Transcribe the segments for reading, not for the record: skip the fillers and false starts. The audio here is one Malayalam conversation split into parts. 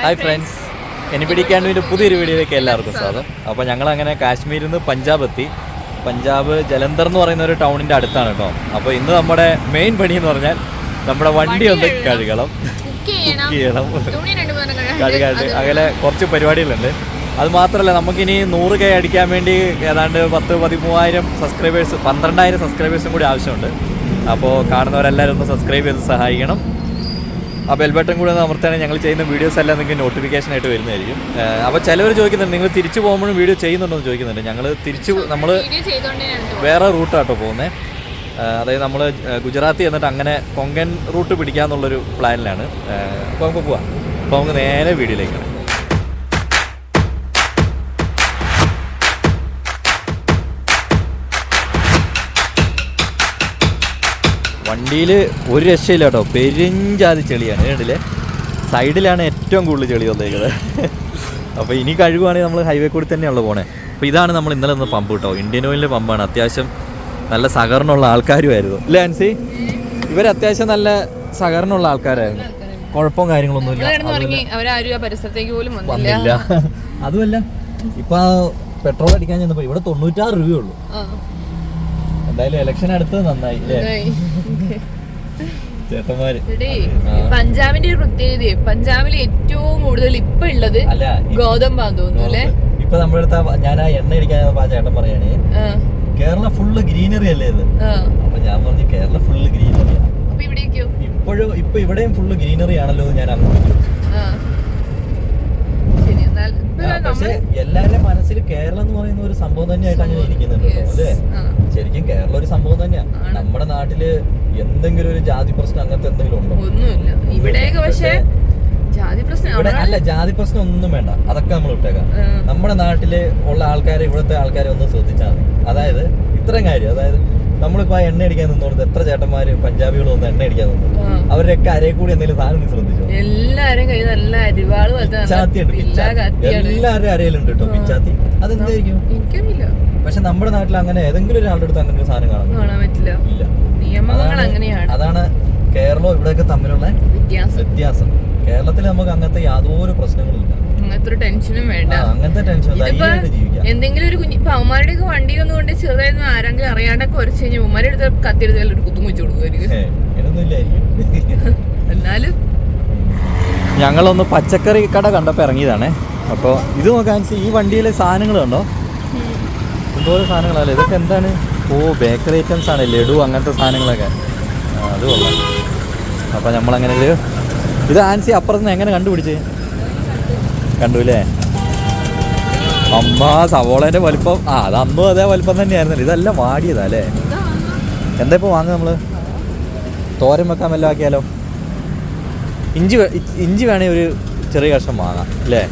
ഹായ് ഫ്രണ്ട്സ്, എനിബഡി ക്യാൻഡിൻ്റെ പുതിയൊരു വീഡിയോയിലേക്ക് എല്ലാവർക്കും സ്വാഗതം. അപ്പോൾ ഞങ്ങളങ്ങനെ കാശ്മീരിൽ നിന്ന് പഞ്ചാബ് എത്തി. പഞ്ചാബ് ജലന്ധർ എന്ന് പറയുന്ന ഒരു ടൗണിൻ്റെ അടുത്താണ് കേട്ടോ. അപ്പോൾ ഇന്ന് നമ്മുടെ മെയിൻ പണി എന്ന് പറഞ്ഞാൽ നമ്മുടെ വണ്ടി ഒന്ന് കഴുകണം, കഴുകാണ്ട് അങ്ങനെ കുറച്ച് പരിപാടികളുണ്ട്. അത് മാത്രമല്ല, നമുക്കിനി 100K അടിക്കാൻ വേണ്ടി ഏതാണ്ട് 10-13,000 സബ്സ്ക്രൈബേഴ്സ്, 12,000 സബ്സ്ക്രൈബേഴ്സും കൂടി ആവശ്യമുണ്ട്. അപ്പോൾ കാണുന്നവരെല്ലാവരും ഒന്ന് സബ്സ്ക്രൈബ് ചെയ്ത് സഹായിക്കണം. ആ ബെൽബട്ടൺ കൂടെ ഒന്ന് അമർത്താണെങ്കിൽ ഞങ്ങൾ ചെയ്യുന്ന വീഡിയോസ് എല്ലാം നിങ്ങൾക്ക് നോട്ടിഫിക്കേഷൻ ആയിട്ട് വരുന്നതായിരിക്കും. അപ്പോൾ ചിലവർ ചോദിക്കുന്നുണ്ട്, നിങ്ങൾ തിരിച്ചു പോകുമ്പോഴും വീഡിയോ ചെയ്യുന്നുണ്ടോ എന്ന് ചോദിക്കുന്നുണ്ട്. ഞങ്ങൾ നമ്മൾ വേറെ റൂട്ടാട്ടോ പോകുന്നത്. അതായത് നമ്മൾ ഗുജറാത്തിൽ എന്നിട്ട് അങ്ങനെ കൊങ്കൺ റൂട്ട് പിടിക്കാമെന്നുള്ളൊരു പ്ലാനിലാണ്. അപ്പോൾ നമുക്ക് പോവാം. അപ്പോൾ നമുക്ക് നേരെ വീഡിയോയിലേക്കാണ്. വണ്ടിയിൽ ഒരു രക്ഷയില്ല കേട്ടോ, പെരിഞ്ചാതി ചെളിയാണ്. കണ്ടില്ലേ, സൈഡിലാണ് ഏറ്റവും കൂടുതൽ ചെളി വന്നേക്കുന്നത്. അപ്പോൾ ഇനി കഴുകുവാണെങ്കിൽ നമ്മൾ ഹൈവേ കൂടി തന്നെയുള്ള പോണേ. അപ്പോൾ ഇതാണ് നമ്മൾ ഇന്നലെ ഒന്ന് പമ്പ് കേട്ടോ, ഇന്ത്യൻ ഓയിലിൻ്റെ പമ്പാണ്. അത്യാവശ്യം നല്ല സഹകരണമുള്ള ആൾക്കാരുമായിരുന്നു അല്ലേ ആൻസി? ഇവർ അത്യാവശ്യം നല്ല സഹകരണമുള്ള ആൾക്കാരായിരുന്നു, കുഴപ്പവും കാര്യങ്ങളൊന്നുമില്ല. അതുമല്ല, ഇപ്പൊ പെട്രോൾ അടിക്കാൻ ചെന്നപ്പോൾ ഇവിടെ 96 രൂപയുള്ളൂ. എന്തായാലും ഇലക്ഷൻ അടുത്തത് നന്നായി അല്ലേ ചേട്ടന്മാര്? പഞ്ചാബിന്റെ ഒരു പ്രത്യേകത, പഞ്ചാബിൽ ഏറ്റവും കൂടുതൽ ഇപ്പൊ ഉള്ളത് ഗോതമ്പാന്ന് തോന്നുന്നു അല്ലേ? ഇപ്പൊ നമ്മുടെ അടുത്ത് ഞാൻ ആ എണ്ണ അടിക്കാൻ ചേട്ടൻ പറയാണ് കേരള ഫുള്ള് ഗ്രീനറി അല്ലേ ഇത്. അപ്പൊ ഞാൻ പറഞ്ഞു കേരള ഫുള്ള് ഗ്രീനറിയാണ്. ഇപ്പൊ ഇവിടെയും ഫുള്ള് ഗ്രീനറി ആണല്ലോ ഞാൻ അങ്ങോട്ട്. പക്ഷെ എല്ലാവരുടെ മനസ്സിൽ കേരളം എന്ന് പറയുന്ന ഒരു സംഭവം തന്നെയായിട്ട് അങ്ങനെ ഇരിക്കുന്നുണ്ടോ അല്ലേ? ശരിക്കും കേരളം ഒരു സംഭവം തന്നെയാണ്. നമ്മുടെ നാട്ടില് എന്തെങ്കിലും ഒരു ജാതി പ്രശ്നം അങ്ങനത്തെ എന്തെങ്കിലും ഉണ്ടോ? ഒന്നുമില്ല. ഇവിടെയൊക്കെ പക്ഷേ അല്ല, ജാതി പ്രശ്നം ഒന്നും വേണ്ട, അതൊക്കെ നമ്മൾ വിട്ടേക്കാം. നമ്മുടെ നാട്ടില് ഉള്ള ആൾക്കാരെ, ഇവിടുത്തെ ആൾക്കാരെ ഒന്ന് ശ്രദ്ധിച്ചാൽ മതി. അതായത് ഇത്രയും കാര്യം, അതായത് നമ്മളിപ്പോ എണ്ണ അടിക്കാൻ നിന്നോടത്ത് എത്ര ചേട്ടന്മാര് പഞ്ചാബികൾ വന്ന് എണ്ണ അടിക്കാൻ നിന്നു, അവരൊക്കെ അരയെ കൂടി എന്തെങ്കിലും സാധനം നീ ശ്രദ്ധിച്ചോ? എല്ലാരും എല്ലാവരും അരയിലുണ്ട് കേട്ടോ പിച്ചാത്തി. അതെന്തായിരിക്കും പക്ഷെ നമ്മുടെ നാട്ടിൽ അങ്ങനെ ഏതെങ്കിലും ഒരാളുടെ അടുത്ത് അങ്ങനെ ഒരു സാധനം കാണാൻ പറ്റില്ല. ഇല്ല, നിയമങ്ങൾ അങ്ങനെയാണ്. അതാണ് കേരളവും ഇവിടെയൊക്കെ തമ്മിലുള്ള വ്യത്യാസം. കേരളത്തിൽ നമുക്ക് അങ്ങനത്തെ യാതൊരു പ്രശ്നങ്ങളും ഇല്ല, അങ്ങനത്തെ ഒരു ടെൻഷനും വേണ്ട. അങ്ങനത്തെ ടെൻഷൻ എന്തെങ്കിലും ഒരു കുഞ്ഞ് ഇപ്പൊ അവന്മാരുടെ ഒക്കെ വണ്ടി ഒന്നുകൊണ്ട് ചെറുതായിരുന്നു ആരെങ്കിലും അറിയാണ്ടൊക്കെ ഉരച്ചു കഴിഞ്ഞാൽ ഉമ്മാരുടെ അടുത്ത് കത്തിരുന്ന ഒരു കുത്തും വെച്ചു കൊടുക്കുമായിരിക്കും. എന്നാലും ഞങ്ങളൊന്ന് പച്ചക്കറി കട കണ്ടപ്പോൾ ഇറങ്ങിയതാണേ. അപ്പോൾ ഇത് നോക്കാൻ ഈ വണ്ടിയിലെ സാധനങ്ങൾ കണ്ടോ, എന്തോരോ സാധനങ്ങളല്ലേ ഇതൊക്കെ? എന്താണ്? ബേക്കറി ഐറ്റംസ് ആണ്, ലഡു അങ്ങനത്തെ സാധനങ്ങളൊക്കെ. അത് കൊള്ളാം. അപ്പോൾ നമ്മളങ്ങനെ ഇത് ആൻസി അപ്പുറത്തുനിന്ന് എങ്ങനെ കണ്ടുപിടിച്ച് കണ്ടു അല്ലേ? അമ്മ സവോളേൻ്റെ വലിപ്പം അത് അന്നും അതേ വലിപ്പം തന്നെയായിരുന്നല്ലോ. ഇതെല്ലാം വാടിയതാ അല്ലേ? എന്താ ഇപ്പോൾ വാങ്ങുക നമ്മൾ? തോരൻ വെക്കാൻ വല്ലതും ആക്കിയാലോ? ഇഞ്ചി വേണേൽ ഒരു ചെറിയ കഷ്ണം വാങ്ങാം അല്ലേ?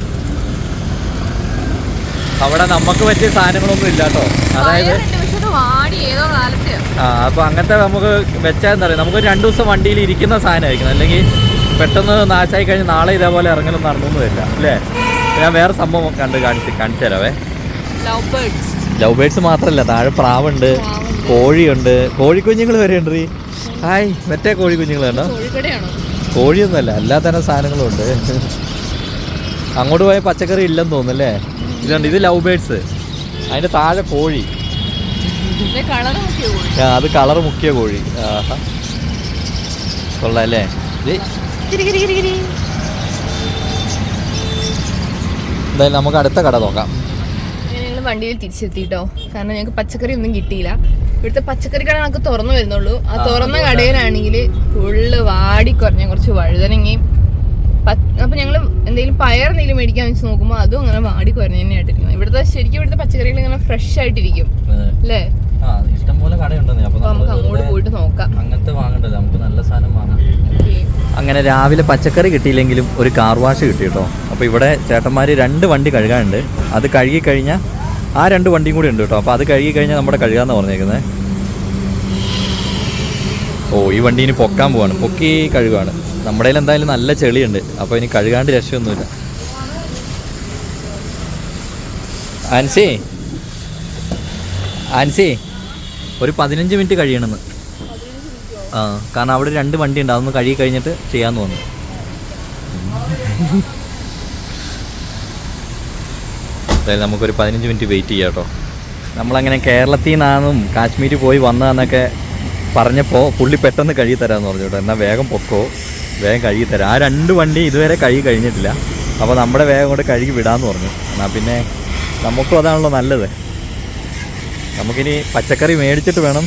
അവിടെ നമുക്ക് പറ്റിയ സാധനങ്ങളൊന്നും ഇല്ല കേട്ടോ. അതായത് അപ്പോൾ അങ്ങനത്തെ നമുക്ക് വെച്ചാൽ എന്താ പറയുക, നമുക്ക് 2 ദിവസം വണ്ടിയിൽ ഇരിക്കുന്ന സാധനമായിരിക്കണം, അല്ലെങ്കിൽ പെട്ടെന്ന് നാശമായി കഴിഞ്ഞ് നാളെ ഇതേപോലെ ഇറങ്ങലൊന്നും നടന്നൊന്നും വരില്ല അല്ലേ? ഞാൻ വേറെ സംഭവം കാണിച്ചു തരാവേ. ലവ് ബേർഡ്സ് മാത്രമല്ല, താഴെ പ്രാവുണ്ട്, കോഴിയുണ്ട്, കോഴിക്കുഞ്ഞുങ്ങൾ വരെ ഉണ്ട്. ഹായ്, മറ്റേ കോഴിക്കുഞ്ഞുങ്ങൾ കണ്ടോ? കോഴിയൊന്നുമല്ല, എല്ലാ തരം സാധനങ്ങളും ഉണ്ട്. അങ്ങോട്ട് പോയ പച്ചക്കറി ഇല്ലെന്ന് തോന്നുന്നല്ലേ? ഇതുണ്ട്, ഇത് ലവ് ബേർഡ്സ്, അതിൻ്റെ താഴെ കോഴി. അത് കളർ മുക്കിയ കോഴി. കൊള്ളാം അല്ലേ? എന്തായാലും നമുക്ക് അടുത്ത കട നോക്കാം. ഞങ്ങൾ വണ്ടിയിൽ തിരിച്ചെത്തിട്ടോ, കാരണം ഞങ്ങൾക്ക് പച്ചക്കറി ഒന്നും കിട്ടിയില്ല. ഇവിടുത്തെ പച്ചക്കറി കട നമുക്ക് തുറന്നു വരുന്നുള്ളൂ. ആ തുറന്ന കടയിലാണെങ്കിൽ ഫുള്ള് വാടിക്കുറഞ്ഞ കുറച്ച് വഴുതനങ്ങയും. അപ്പൊ ഞങ്ങൾ എന്തെങ്കിലും പയർ എന്തെങ്കിലും മേടിക്കാൻ വെച്ച് നോക്കുമ്പോൾ അതും അങ്ങനെ വാടിക്കുറഞ്ഞ തന്നെയായിട്ടിരിക്കുന്നത്. ശരിക്കും ഇവിടുത്തെ പച്ചക്കറികൾ ഇങ്ങനെ ഫ്രഷ് ആയിട്ടിരിക്കും അല്ലേ? ഇഷ്ടംപോലെ കടയുണ്ടെന്നേ. അപ്പൊ നമുക്ക് അങ്ങോട്ട് പോയിട്ട് നോക്കാം. അങ്ങനത്തെ വാങ്ങണ്ടല്ലോ, നമുക്ക് നല്ല സാധനം വാങ്ങാം. അങ്ങനെ രാവിലെ പച്ചക്കറി കിട്ടിയില്ലെങ്കിലും ഒരു കാർ വാഷ് കിട്ടി കേട്ടോ. അപ്പോൾ ഇവിടെ ചേട്ടന്മാർ 2 വണ്ടി കഴുകാനുണ്ട്. അത് കഴുകി കഴിഞ്ഞാൽ ആ 2 വണ്ടിയും കൂടി ഉണ്ട് കേട്ടോ. അപ്പോൾ അത് കഴുകി കഴിഞ്ഞാൽ നമ്മുടെ കഴുകാമെന്ന് പറഞ്ഞേക്കുന്നത്. ഈ വണ്ടി ഇനി പൊക്കാൻ പോവാണ്, പൊക്കി കഴുകാണ്. നമ്മുടെ കയ്യിൽ എന്തായാലും നല്ല ചെളിയുണ്ട്, അപ്പോൾ ഇനി കഴുകാണ്ട് രക്ഷയൊന്നുമില്ല. ആൻസി ഒരു 15 മിനിറ്റ് കഴിയണമെന്ന്. കാരണം അവിടെ 2 വണ്ടി ഉണ്ട്, അതൊന്ന് കഴുകി കഴിഞ്ഞിട്ട് ചെയ്യാമെന്ന് തോന്നുന്നു. അതായത് നമുക്കൊരു 15 മിനിറ്റ് വെയിറ്റ് ചെയ്യാം കേട്ടോ. നമ്മളങ്ങനെ കേരളത്തിൽ നിന്നാണെന്നും കാശ്മീർ പോയി വന്നതെന്നൊക്കെ പറഞ്ഞപ്പോൾ പുള്ളി പെട്ടെന്ന് കഴുകി തരാമെന്ന് പറഞ്ഞു കേട്ടോ. എന്നാൽ വേഗം പൊക്കോ, വേഗം കഴുകി തരാം. ആ 2 വണ്ടി ഇതുവരെ കഴുകി കഴിഞ്ഞിട്ടില്ല. അപ്പോൾ നമ്മുടെ വേഗം കൊണ്ട് കഴുകി വിടാമെന്ന് പറഞ്ഞു. എന്നാൽ പിന്നെ നമുക്കും അതാണല്ലോ നല്ലത്. നമുക്കിനി പച്ചക്കറി മേടിച്ചിട്ട് വേണം.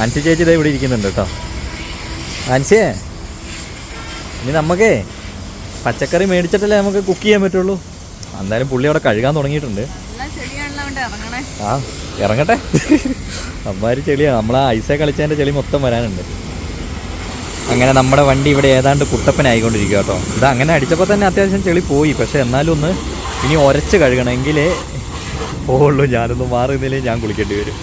ആൻസി ചേച്ചി ഇതേ ഇവിടെ ഇരിക്കുന്നുണ്ട് കേട്ടോ. ആൻസിയേ, ഇനി നമുക്കേ പച്ചക്കറി മേടിച്ചിട്ടല്ലേ നമുക്ക് കുക്ക് ചെയ്യാൻ പറ്റുള്ളൂ. എന്തായാലും പുള്ളി അവിടെ കഴുകാൻ തുടങ്ങിയിട്ടുണ്ട്. ആ ഇറങ്ങട്ടെ. അമ്മാര് ചെളിയാണ്. നമ്മളാ ഐസേ കളിച്ചതിൻ്റെ ചെളി മൊത്തം വരാനുണ്ട്. അങ്ങനെ നമ്മുടെ വണ്ടി ഇവിടെ ഏതാണ്ട് കുട്ടപ്പനായിക്കൊണ്ടിരിക്കുക കേട്ടോ. ഇത് അങ്ങനെ അടിച്ചപ്പോൾ തന്നെ അത്യാവശ്യം ചെളി പോയി. പക്ഷേ എന്നാലും ഒന്ന് ഇനി ഉരച്ച് കഴുകണമെങ്കിലേ പോവുള്ളൂ. ഞാനൊന്ന് മാറുന്നില്ലേ ഞാൻ കുളിക്കേണ്ടി വരും.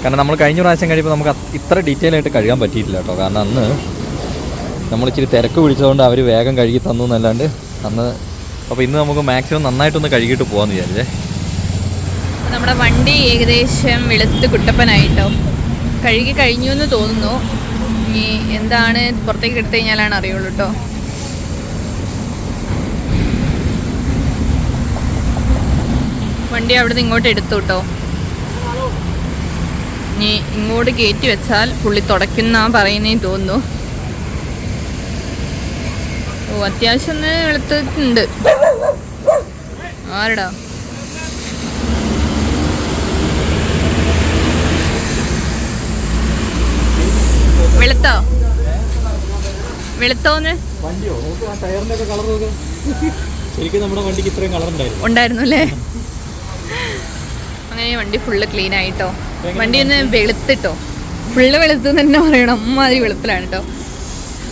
കാരണം നമ്മൾ കഴിഞ്ഞ പ്രാവശ്യം കഴിയുമ്പോൾ നമുക്ക് ഇത്ര ഡീറ്റെയിൽ ആയിട്ട് കഴുകാൻ പറ്റിയിട്ടില്ല കേട്ടോ. കാരണം അന്ന് നമ്മളിച്ചിരി തിരക്ക് പിടിച്ചതുകൊണ്ട് അവർ വേഗം കഴുകി തന്നു എന്നല്ലാണ്ട് അന്ന്. അപ്പോൾ ഇന്ന് നമുക്ക് മാക്സിമം നന്നായിട്ടൊന്ന് കഴുകിയിട്ട് പോകാമെന്ന് വിചാരിച്ചേ. നമ്മുടെ വണ്ടി ഏകദേശം വെളുത്ത് കുട്ടപ്പനായിട്ടോ. കഴുകി കഴിഞ്ഞു എന്ന് തോന്നുന്നു. ഇനി എന്താണ് പുറത്തേക്ക് എടുത്തു കഴിഞ്ഞാലാണ് അറിയുള്ളൂ കേട്ടോ. വണ്ടി അവിടെ നിന്ന് ഇങ്ങോട്ട് എടുത്തു കേട്ടോ. ഇനി ഇങ്ങോട്ട് കയറ്റി വെച്ചാൽ പുള്ളി തുടയ്ക്കുന്ന പറയുന്നേ തോന്നുന്നു. ഓ, അത്യാവശ്യം ഒന്ന് വെളുത്തുണ്ട്. ആരടാ വെളുത്തോ? വെളുത്തോന്ന് ശരിക്കും നമ്മുടെ വണ്ടിക്ക് ഇത്രയും കളർ ഉണ്ടായിരുന്നു അല്ലേ? അങ്ങനെ വണ്ടി ഫുള്ള് ക്ലീൻ ആയിട്ടോ. വണ്ടി ഒന്ന് വെളുത്തിട്ടോ. ഫുള്ള് വെളുത്ത് തന്നെ പറയണം. അമ്മാതിരി വെളുപ്പിലാണ് കേട്ടോ.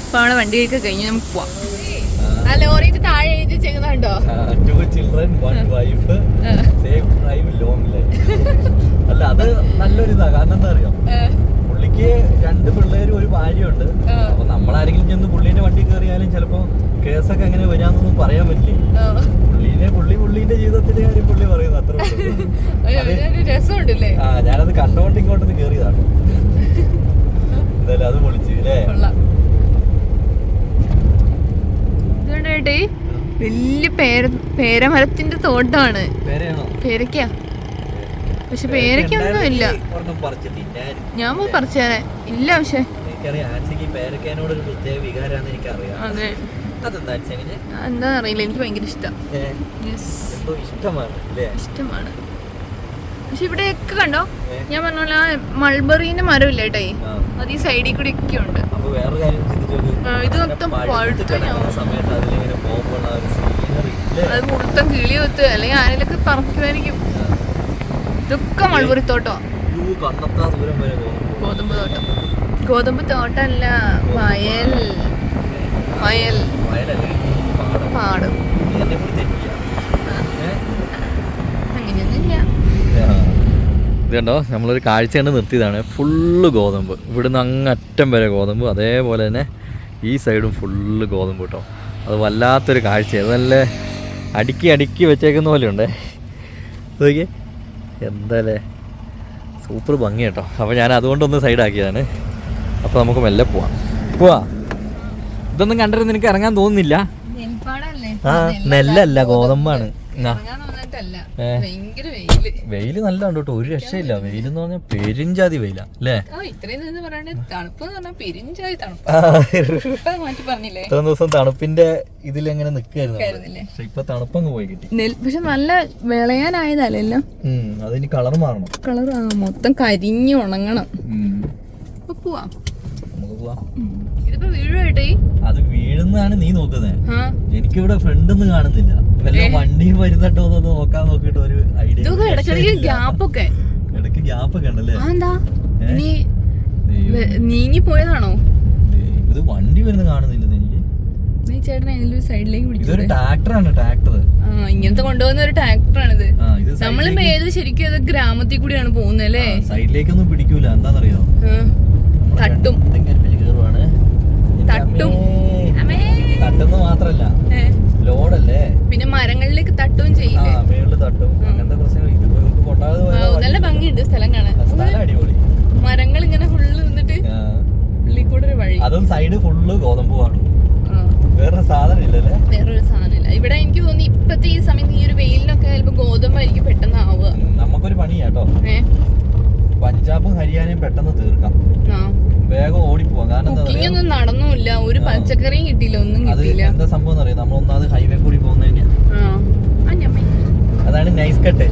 അപ്പൊ നമ്മളെ വണ്ടിയൊക്കെ കഴിഞ്ഞ് നമുക്ക് പോവാം. ആ ലോറിയുടെ താഴെ എഴുതി ചെയ്യുന്നുണ്ടോ? 2 children 1 wife safe drive long life. അല്ല, അത് നല്ലൊരു ഇതാ. കാരണം എന്താ അറിയോ, പുള്ളിക്ക് 2 പിള്ളേരും ഒരു ഭാര്യയുണ്ട്. അപ്പൊ നമ്മളാരെങ്കിലും ചെന്ന് പുള്ളീന്റെ വണ്ടി കയറിയാലും ചിലപ്പോ കേസൊക്കെ എങ്ങനെ വരാന്നൊന്നും പറയാൻ പറ്റില്ല. പുള്ളീന്റെ ജീവിതത്തിന്റെ കാര്യം പുള്ളി പറയുന്നത് അത്ര രസമുണ്ടല്ലേ. ആ, ഞാനത് കണ്ടോണ്ട് ഇങ്ങോട്ടൊന്ന് കയറിയതാണ്. എന്തായാലും അത് പൊളിച്ചു അല്ലേ. വലിയ പേരമരത്തിന്റെ തോട്ടമാണ്. പേരക്ക. പക്ഷെ പേരക്കൊന്നും ഇല്ല. ഞാൻ പോയി പറിച്ചു തരാൻ ഇല്ല. പക്ഷെ എന്താ അറിയില്ല, എനിക്ക് ഭയങ്കര ഇഷ്ടമാണ്. പക്ഷെ ഇവിടെയൊക്കെ കണ്ടോ, ഞാൻ പറഞ്ഞ മൾബറീന്റെ മരം ഇല്ല കേട്ടോ. അത് ഈ സൈഡിൽ കൂടി ഒക്കെ ഉണ്ട്. ഇത് മൊത്തം അത് മൊത്തം കിളി കൊത്ത് അല്ലെങ്കിൽ ആരെങ്കിലൊക്കെ പറക്കുമായിരിക്കും. ഇതൊക്കെ മൾബറി തോട്ടോ. ഗോതമ്പ് തോട്ടല്ല, വയൽ പാട്. അങ്ങനെയൊന്നുമില്ല. ഇത് കണ്ടോ, നമ്മളൊരു കാഴ്ച കണ്ട് നിർത്തിയതാണ്. ഫുള്ള് ഗോതമ്പ്. ഇവിടുന്ന് അങ്ങറ്റം വരെ ഗോതമ്പ്. അതേപോലെ തന്നെ ഈ സൈഡും ഫുള്ള് ഗോതമ്പ് കേട്ടോ. അത് വല്ലാത്തൊരു കാഴ്ചയാണ്. നല്ല അടുക്കി വെച്ചേക്കുന്ന പോലെ ഉണ്ട്. നോക്കിയേ, എന്തായാലേ സൂപ്പർ ഭംഗി കേട്ടോ. അപ്പോൾ ഞാൻ അതുകൊണ്ടൊന്ന് സൈഡാക്കിയതാണ്. അപ്പോൾ നമുക്ക് മെല്ലെ പോവാം. ഇതൊന്നും കണ്ടിരുന്ന് എനിക്ക് ഇറങ്ങാൻ തോന്നുന്നില്ല. ആ, നെല്ലല്ല, ഗോതമ്പാണ്. വെയില് നല്ല ഉണ്ട് കേട്ടോ. ഒരു രക്ഷയില്ല. വെയിൽ എന്ന് പറഞ്ഞാൽ പെരിഞ്ചാതി വെയില അല്ലേ. ഇത്ര ദിവസം തണുപ്പിന്റെ ഇതിലെങ്ങനെ നിൽക്കായിരുന്നു. പക്ഷെ ഇപ്പൊ തണുപ്പങ്ങ് പോയി കിട്ടി. പക്ഷെ നല്ല വിളയാനായതല്ലോ. അതിന് കളർ മാറണം. കളർ മൊത്തം കരിഞ്ഞു ഉണങ്ങണം. പോവാം, നമുക്ക് പോവാം. ഇതിപ്പോ വീഴുവായിട്ടേ. അത് വീഴുന്നതാണ് നീ നോക്കുന്നത്. എനിക്കിവിടെ ഫ്രണ്ട് ഒന്നും കാണുന്നില്ല. വല്ല വണ്ടിയും വരുന്നുണ്ടോ എന്നൊന്ന് നോക്കാൻ നോക്കിട്ട് ഒരു ഐഡിയ. ഇടയ്ക്ക് ഗ്യാപ്പൊക്കെ ഉണ്ടല്ലേ. നീങ്ങി പോയതാണോ? ഇത് വണ്ടി വരുന്ന കാണുന്നില്ല എനിക്ക്. ഇതൊരു ട്രാക്ടറാണ്. ഇങ്ങനത്തെ കൊണ്ടുപോകുന്ന ഒരു ട്രാക്ടറാണിത്. നമ്മളിപ്പോ ഏത് ശരിക്കും അത് ഗ്രാമത്തിൽ കൂടിയാണ് പോകുന്നത് അല്ലേ. സൈഡിലേക്കൊന്നും പിടിക്കൂല. എന്താന്നറിയോ, തട്ടും തട്ടുന്ന മാത്രല്ല, ലോഡല്ലേ. പിന്നെ മരങ്ങളിലേക്ക് തട്ടുകയും ചെയ്യില്ലേ. മേളില് തട്ടും. അങ്ങനത്തെ പ്രശ്നങ്ങൾ. നല്ല ഭംഗിയുണ്ട് സ്ഥലം കാണാൻ. അടിപൊളി. മരങ്ങൾ ഇങ്ങനെ ഫുള്ള് നിന്നിട്ട് ഉള്ളിൽ കൂടെ ഒരു വഴി. അതും സൈഡ് ഫുള്ള് ഗോതമ്പ് കാണും. വേറൊരു സാധനം ഇല്ലല്ലേ. വേറൊരു സാധനം ഇല്ല ഇവിടെ. എനിക്ക് തോന്നി ഇപ്പത്തെ ഈ സമയത്ത് ഈ ഒരു വെയിലിനൊക്കെ ചിലപ്പോ ഗോതമ്പായിരിക്കും പെട്ടെന്ന് ആവുക. നമുക്കൊരു പണിയാട്ടോ, പഞ്ചാബും ഹരിയാനയും പെട്ടെന്ന് തീർക്കാം, വേഗം ഓടിപ്പോവാം. കാരണം കുക്കിംഗ് ഒന്നും നടന്നുമില്ല, ഒരു പച്ചക്കറിയും കിട്ടിയില്ല, ഒന്നും കിട്ടിയില്ല. എന്താ സംഭവം അറിയാം, നമ്മളൊന്നാമത് ഹൈവേ കൂടി പോകുന്ന അതാണ് നൈസ് കട്ട്.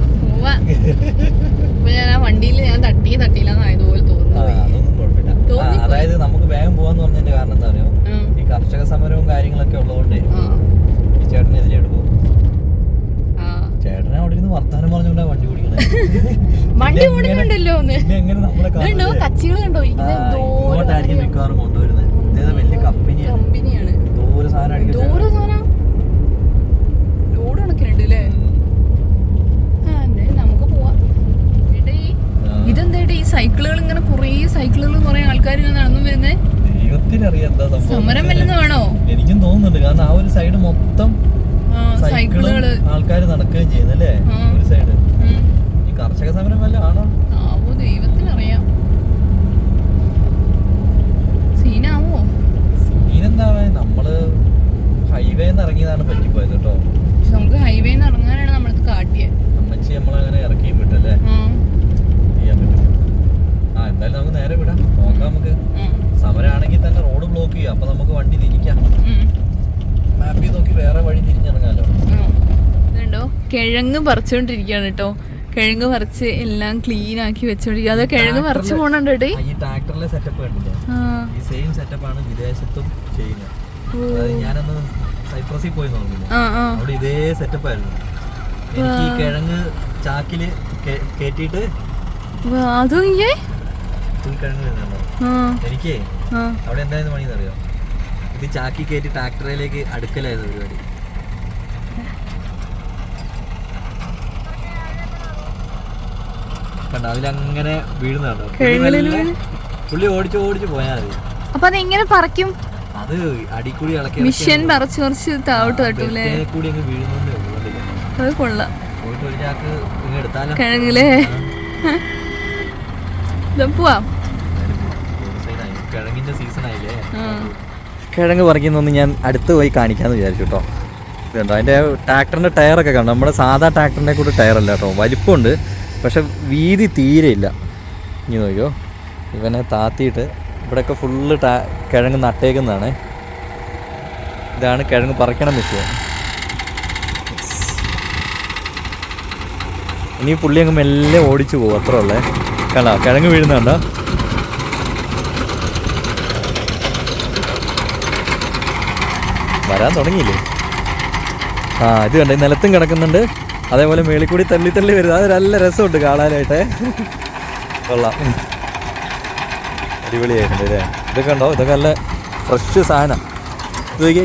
ഞാൻ ആ വണ്ടിയിൽ ഞാൻ തട്ടിയില്ലാന്നായതുപോലെ തോന്നുന്നു. അതൊന്നും കുഴപ്പമില്ല. അതായത് നമുക്ക് വേഗം പോവാന്ന് പറഞ്ഞതിന്റെ കാരണം എന്താ അറിയോ, ഈ കർഷക സമരവും കാര്യങ്ങളൊക്കെ ഉള്ളതുകൊണ്ട് ഈ ചേട്ടനെതിരെ എടുക്കും. ചേട്ടനെ അവിടെ ഇരുന്ന് വർത്താനം പറഞ്ഞുകൊണ്ടാ വണ്ടി ഓടിക്കണേ. വണ്ടി ഓടിക്കണ്ടല്ലോ എങ്ങനെ നമ്മളെ കച്ചികൾ കണ്ടോ ഇങ്ങോട്ടായിരിക്കും മിക്കവാറും കൊണ്ടുവരുന്നത്. വലിയ കമ്പനിയാണ്. ദൂര സാധനം ലോഡ് കണക്കിനുണ്ട് അല്ലേ. നമുക്ക് പോവാം. ഇതെന്താ ഈ സൈക്കിളുകൾ ഇങ്ങനെ കുറെ ആൾക്കാർ ഇങ്ങനെ നടന്നു വരുന്നേ. ദൈവത്തിനറിയാം എന്താ സമരം വല്ലതും ആണോ? എനിക്കും തോന്നുന്നുണ്ട്. കാരണം ആ ഒരു സൈഡ് മൊത്തം സൈക്കിളുകള് ആൾക്കാർ നടക്കുകയും ചെയ്യുന്നല്ലേ ഒരു സൈഡ്. ഈ കർഷക സമരം വല്ല ആണോ? ദൈവത്തിനറിയാം. സീനാവോ? സീനെന്താവേ, നമ്മള് ഹൈവേന്ന് ഇറങ്ങിയതാണ് പറ്റിപ്പോയത് കേട്ടോ. നമുക്ക് ഹൈവേന്ന് ഇറങ്ങാനാണ് നമ്മളത് കാട്ടിയത്. അമ്മച്ചി നമ്മളങ്ങനെ ഇറക്കിയും വിട്ടല്ലേ, ചെയ്യാൻ പറ്റും. എന്തായാലും നമുക്ക് നേരെ വിടാം, നോക്കാം. നമുക്ക് സമരമാണെങ്കിൽ തന്നെ റോഡ് ബ്ലോക്ക് ചെയ്യാം, അപ്പൊ നമുക്ക് വണ്ടി തിരിക്കാം. മാപ്പിൽ നോക്കി വേറെ വഴി തിരിഞ്ഞിറങ്ങാലോ. ഇതുണ്ടോ കിഴങ്ങ് പറിച്ചോണ്ടിരിക്കുകയാണ് കേട്ടോ. കിഴങ്ങ് പറിച്ച് എല്ലാം ക്ലീൻ ആക്കി വെച്ചോണ്ടിരിക്കുക. അത് കിഴങ്ങ് പറിച്ചു പോണുണ്ട്. ഈ ട്രാക്ടറിലെ സെറ്റപ്പ് കണ്ടില്ലേ, ഈ സെയിം സെറ്റപ്പാണ് വിദേശത്തും ചെയ്യുന്നത്. അതായത് ഞാനന്ന് സൈപ്രസിൽ പോയി നോക്കില്ലേ, അവിടെ ഇതേ സെറ്റപ്പ് ആയിരുന്നു. എനിക്ക് ഈ കിഴങ്ങ് ചാക്കില് കേറ്റിട്ട് കിഴങ്ങ് വരുന്നുണ്ടോ എനിക്ക് അവിടെ എന്തായിരുന്നു പണിയെന്ന് അറിയോ, ഇത് ചാക്കി കയറ്റി ട്രാക്ടറിലേക്ക് അടുക്കലായിരുന്നു പരിപാടി. കണ്ട അതിലങ്ങനെ വീഴുന്നുണ്ടോ, പുള്ളി ഓടിച്ചു പോയാൽ മതി. അപ്പൊ അതെങ്ങനെ പറിക്കും? അത് അടിക്കൂടി ഇളക്കി മിഷൻ പറിച്ച് താവോട്ട് തട്ടൂലേ, കൂടി അങ്ങ് വീഴുന്നേ ഉള്ളൂ. അത് കൊള്ളാം. പോയിട്ട് ഒരു ചാക്ക് ഇങ്ങ് എടുത്താലോ കിഴങ്ങിലേ. പോവാം. കിഴങ്ങിന്റെ സീസൺ ആയില്ലേ. കിഴങ്ങ് പറിക്കുന്നൊന്ന് ഞാൻ അടുത്ത് പോയി കാണിക്കാന്ന് വിചാരിച്ചു കേട്ടോ. ഇതുണ്ടോ അതിൻ്റെ ട്രാക്ടറിൻ്റെ ടയറൊക്കെ കണ്ടോ, നമ്മുടെ സാധാ ട്രാക്ടറിൻ്റെ കൂടെ ടയറല്ല കേട്ടോ, വലിപ്പമുണ്ട് പക്ഷെ വീതി തീരെ ഇല്ല. ഇനി നോക്കിയോ, ഇവനെ താത്തിയിട്ട് ഇവിടെയൊക്കെ ഫുള്ള് കിഴങ്ങ് നട്ടേക്കുന്നതാണ്. ഇതാണ് കിഴങ്ങ് പറിക്കണ മെഷീൻ. ഇനി പുള്ളി അങ്ങ് മെല്ലെ ഓടിച്ചു പോകും, അത്ര ഉള്ളേ. കണ്ടോ കിഴങ്ങ് വീഴുന്നുണ്ടോ, വരാൻ തുടങ്ങിയില്ലേ. ഇത് കണ്ടേ നിലത്തും കിടക്കുന്നുണ്ട്, അതേപോലെ മേളിൽ കൂടി തള്ളി വരുന്നത്. അത് നല്ല രസമുണ്ട് കാണാനായിട്ട്, കൊള്ളാം, അടിപൊളിയായിട്ടുണ്ട് അല്ലേ. ഇതൊക്കെ ഉണ്ടോ, ഇതൊക്കെ നല്ല ഫ്രഷ് സാധനം.